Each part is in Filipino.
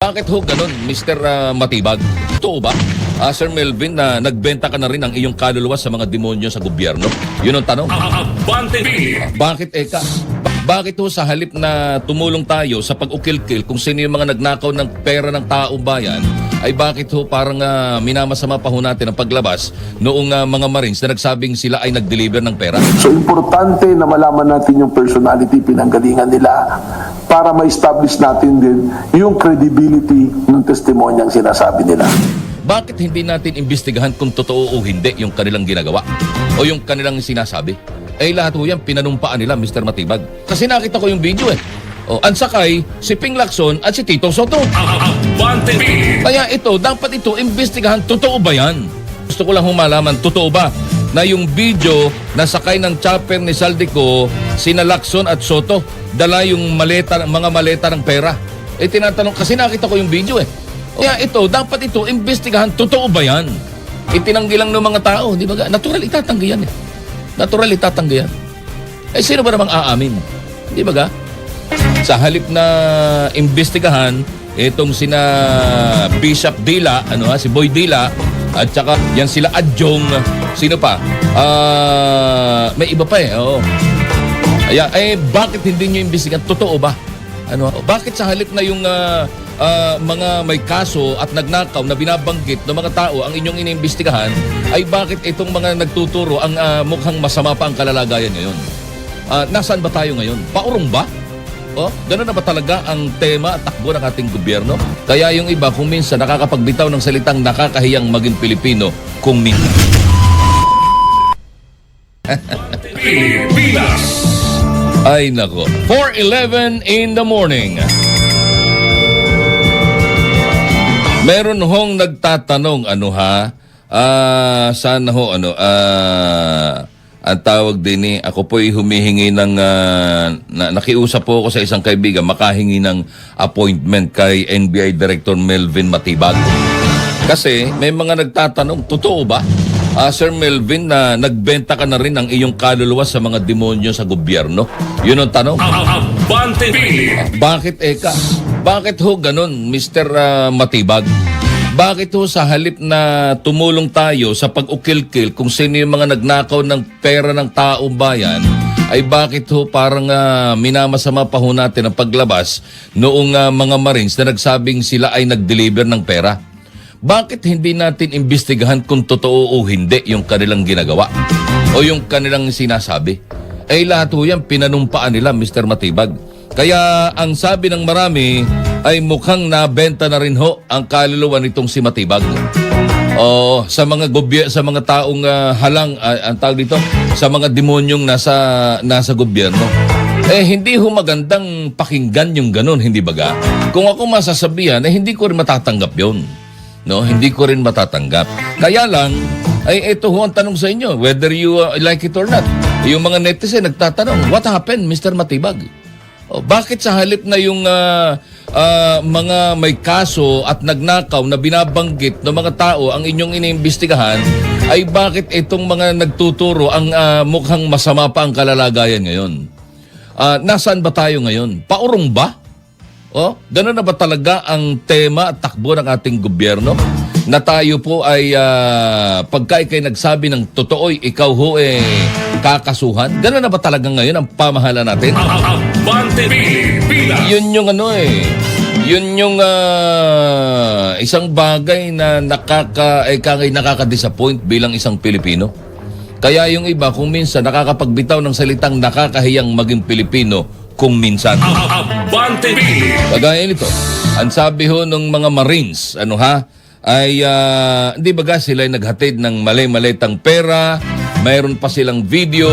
Bakit ho ganun, Mr. Matibag? Totoo ba? Sir Melvin, na nagbenta ka na rin ang iyong kaluluwa sa mga demonyo sa gobyerno? Yun ang tanong. Bakit, Eka? Bakit ho sa halip na tumulong tayo sa pag-ukil-kil kung sino yung mga nagnakaw ng pera ng taong bayan, ay bakit ho parang minamasama pa ho natin ang paglabas noong mga Marines na nagsabing sila ay nag-deliver ng pera? So importante na malaman natin yung personality, pinanggalingan nila para ma-establish natin din yung credibility ng testimonyang sinasabi nila. Bakit hindi natin imbestigahan kung totoo o hindi yung kanilang ginagawa o yung kanilang sinasabi? Eh lahat ho yan pinanumpaan nila, Mr. Matibag. Kasi nakita ko yung video eh. Ang sakay, si Ping Lacson at si Tito Soto. Kaya ito, dapat ito imbestigahan. Totoo ba yan? Gusto ko lang humalaman, totoo ba na yung video na sakay ng chopper ni Saldico, sina Lacson at Soto, dala yung maleta, mga maleta ng pera? Eh tinatanong, kasi nakita ko yung video eh. Kaya ito, dapat ito imbestigahan. Totoo ba yan? Itinanggi lang ng mga tao, di ba? Natural itatanggi yan eh. Natural itatanggi yan. Eh sino ba namang aamin? Di ba ga? Sa halip na imbestigahan itong sina Bishop Dila, si Boy Dila, at saka yan sila Adjong, sino pa? May iba pa eh. Oo. Bakit hindi nyo imbestigahan? Totoo ba? Bakit sa halip na yung mga may kaso at nagnakaw na binabanggit ng mga tao ang inyong iniimbestigahan, ay bakit itong mga nagtuturo ang mukhang masama pa ang kalalagayan ngayon? Nasaan ba tayo ngayon? Paurong ba? Gano'n na ba talaga ang tema at takbo ng ating gobyerno? Kaya yung iba kung minsan nakakapagbitaw ng salitang nakakahiyang maging Pilipino kung minsan. Ay nako. 4:11 in the morning. Meron hong nagtatanong, sana ho, ang tawag din ako po'y humihingi ng, nakiusap po ako sa isang kaibigan, makahingi ng appointment kay NBI Director Melvin Matibag. Kasi may mga nagtatanong, totoo ba, Sir Melvin, na nagbenta ka na rin ang iyong kaluluwa sa mga demonyo sa gobyerno? Yun ang tanong. Bakit, Eka? Bakit ho ganun, Mr. Matibag? Bakit ho sa halip na tumulong tayo sa pag-ukil-kil kung sino yung mga nagnakaw ng pera ng taong bayan, ay bakit ho parang minamasama pa ho natin ang paglabas noong mga Marines na nagsabing sila ay nag-deliver ng pera? Bakit hindi natin imbestigahan kung totoo o hindi yung kanilang ginagawa o yung kanilang sinasabi? Eh lahat ho yan pinanumpaan nila, Mr. Matibag. Kaya ang sabi ng marami ay mukhang nabenta na rin ho ang kaluluwa nitong si Matibag. Sa mga taong halang, ang tawag dito, sa mga demonyong nasa gobyerno. Hindi ho magandang pakinggan yung ganun, hindi baga? Kung ako masasabihan, hindi ko rin matatanggap yun. Hindi ko rin matatanggap. Kaya lang, ito ho ang tanong sa inyo, whether you like it or not. Yung mga netizen nagtatanong, what happened, Mr. Matibag? Bakit sa halip na yung mga may kaso at nagnakaw na binabanggit ng mga tao ang inyong iniimbestigahan, ay bakit itong mga nagtuturo ang mukhang masama pa ang kalalagayan ngayon? Nasaan ba tayo ngayon? Paurong ba? Gano'n na ba talaga ang tema at takbo ng ating gobyerno? Na tayo po ay pagka ikay nagsabi ng totoo'y ikaw ho kakasuhan? Gano'n na ba talaga ngayon ang pamahala natin? Yun yung yun yung isang bagay na nakaka-disappoint bilang isang Pilipino. Kaya yung iba kung minsan nakakapagbitaw ng salitang nakakahiyang maging Pilipino kung minsan. Kagaya nito, ang sabi ho ng mga Marines, ay hindi baga sila ay naghatid ng malay-malaytang pera, mayroon pa silang video,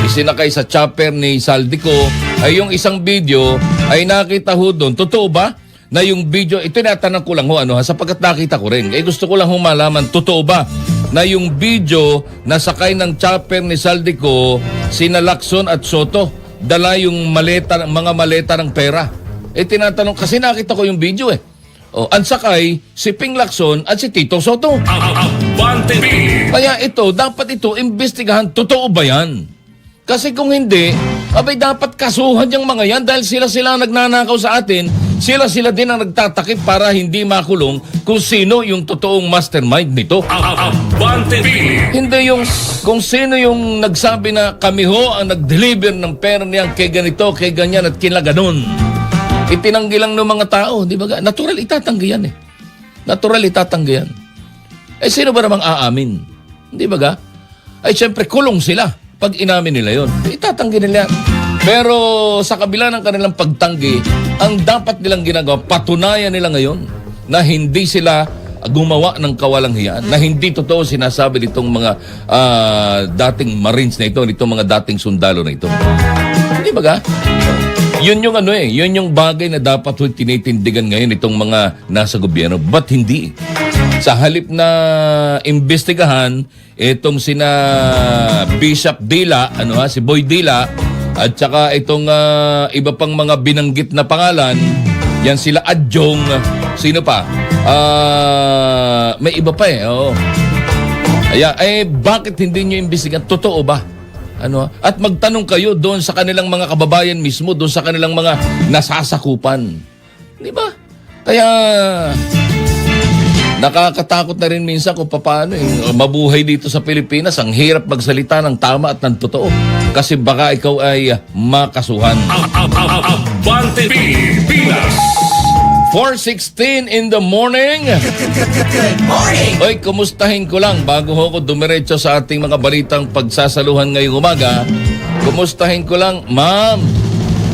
isinakay sa chopper ni Saldico, ay yung isang video ay nakita ho doon. Totoo ba na yung video, ito tinatanong ko lang ho, sapagkat nakita ko rin. Gusto ko lang malaman, totoo ba na yung video na sakay ng chopper ni Saldico, sina Lacson at Soto, dala yung mga maleta ng pera? Tinatanong, kasi nakita ko yung video ang sakay, si Ping Lacson at si Tito Soto. Kaya ito, dapat ito imbestigahan. Totoo ba yan? Kasi kung hindi, dapat kasuhan yung mga yan dahil sila nagnanakaw sa atin Sila din ang nagtatakip para hindi makulong kung sino yung totoong mastermind nito. Abante TV. Hindi yung kung sino yung nagsabi na kami ho ang nag-deliver ng pera niyan kay ganito, kay ganyan at kinaganon. Itinanggi lang ng mga tao, di ba? Natural itatanggi yan eh. Natural itatanggi yan. Eh sino ba namang aamin? Di ba ga? Ay syempre kulong sila pag inamin nila yon. Itatanggi nila yan. Pero sa kabila ng kanilang pagtanggi, ang dapat nilang ginagawa, patunayan nila ngayon na hindi sila gumawa ng kawalanghiyaan, na hindi totoo sinasabi nitong mga dating Marines na ito, nitong mga dating sundalo na ito. Hindi ba ga? Yun yung yun yung bagay na dapat tinitindigan ngayon itong mga nasa gobyerno. But hindi. Sa halip na imbestigahan itong sina Bishop Dila, si Boy Dila, at saka itong iba pang mga binanggit na pangalan, yan sila Adjong, sino pa? May iba pa oo. Bakit hindi nyo imbestigahan? Totoo ba? At magtanong kayo doon sa kanilang mga kababayan mismo, doon sa kanilang mga nasasakupan. Di ba? Kaya nakakatakot na rin minsan kung paano mabuhay dito sa Pilipinas. Ang hirap magsalita ng tama at ng totoo. Kasi baka ikaw ay makasuhan. Abante Pilipinas. 4:16 in the morning. Good morning! Oy, kumustahin ko lang bago ako dumiretso sa ating mga balitang pagsasaluhan ngayong umaga. Kumustahin ko lang, ma'am.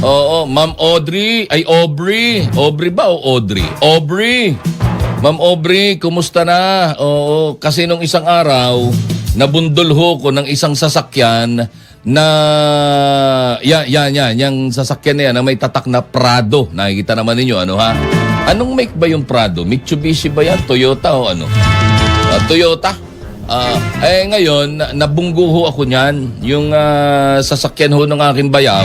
Oo, ma'am Audrey. Ay, Aubrey. Aubrey ba o Audrey? Aubrey. Ma'am Aubrey, kumusta na? Oo, kasi nung isang araw, nabundol ho ko ng isang sasakyan na yung sasakyan na yan na may tatak na Prado. Nakikita naman ninyo, Anong make ba yung Prado? Mitsubishi ba yan? Toyota o ano? Toyota? Ngayon, nabunggo ho ako niyan. Yung sasakyan ho ng aking bayaw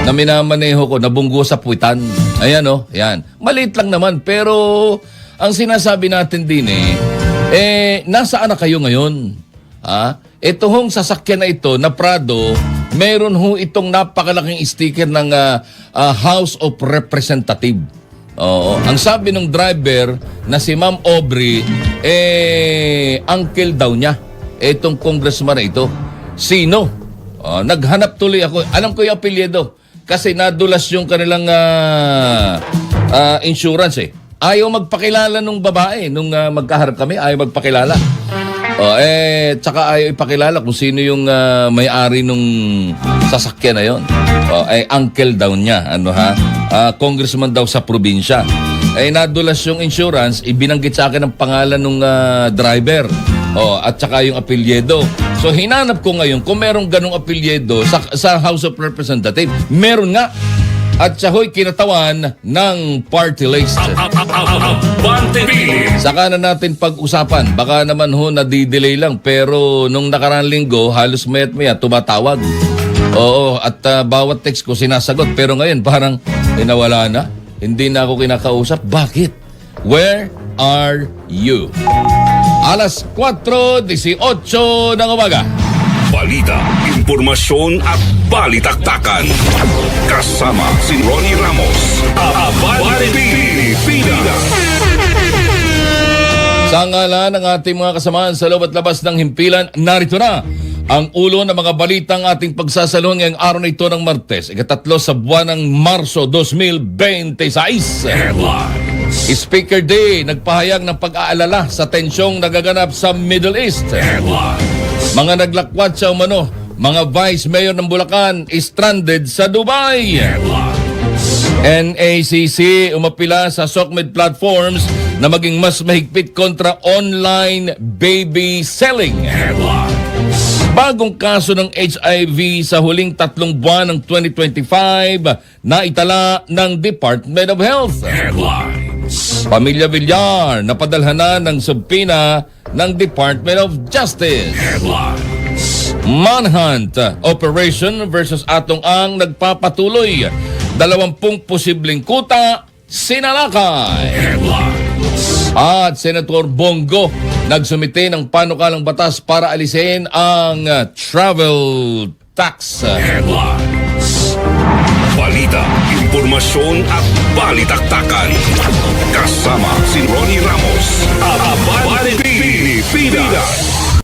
na minamaneho ko, nabunggo sa puwitan. Ayan yan. Maliit lang naman, pero ang sinasabi natin din nasaan na kayo ngayon? Ito hong sasakyan na ito, na Prado, meron ho itong napakalaking sticker ng House of Representative. Oo. Ang sabi ng driver na si Ma'am Aubrey, uncle daw niya. Itong congressman na ito. Sino? Naghanap tuloy ako. Alam ko yung apelyido. Kasi nadulas yung kanilang insurance Ayaw magpakilala nung babae. Nung magkaharap kami, ayaw magpakilala. Tsaka ayaw ipakilala kung sino yung may-ari nung sasakyan na yon. Uncle daw niya, congressman daw sa probinsya. Nadulas yung insurance, ibinanggit sa akin ang pangalan ng driver. At saka yung apelyido. So hinanap ko ngayon kung merong ganong apelyido sa House of Representatives. Meron nga. At siya ho'y kinatawan ng party list. Abante Pilipinas. Saka na natin pag-usapan. Baka naman nadidelay lang. Pero nung nakaraan linggo, halos mayat maya tumatawag. Oo, at bawat text ko sinasagot. Pero ngayon parang nawala na. Hindi na ako kinakausap. Bakit? Where are you? Alas 4:18 ng umaga. Balita, impormasyon at balitaktakan. Kasama si Ronnie Ramos. Abante Pilipinas. Sa ngalan ng ating mga kasamaan sa loob at labas ng himpilan, narito na ang ulo ng mga balitang ating pagsasalon ngayong araw na ito ng Martes, ikatatlo sa buwan ng Marso 2026. Headlines. Speaker Day, nagpahayag ng pag-aalala sa tensyong nagaganap sa Middle East. Headlines. Mga naglakwat sa umano, mga vice mayor ng Bulacan stranded sa Dubai. Headlines. NACC umapila sa SOCMED platforms na maging mas mahigpit kontra online baby selling. Headlines. Bagong kaso ng HIV sa huling 3 buwan ng 2025 na itala ng Department of Health. Headlines. Pamilya Villar napadalhan na ng subpoena ng Department of Justice. Headlines. Manhunt operation versus Atong Ang nagpapatuloy. 20 posibleng kuta sinalakay. Headlines. At Senator Bongo nagsumite ng panukalang batas para alisin ang travel tax. Headlines. Balita. balita, impormasyon at balitaktakan. Kasama si Ronnie Ramos.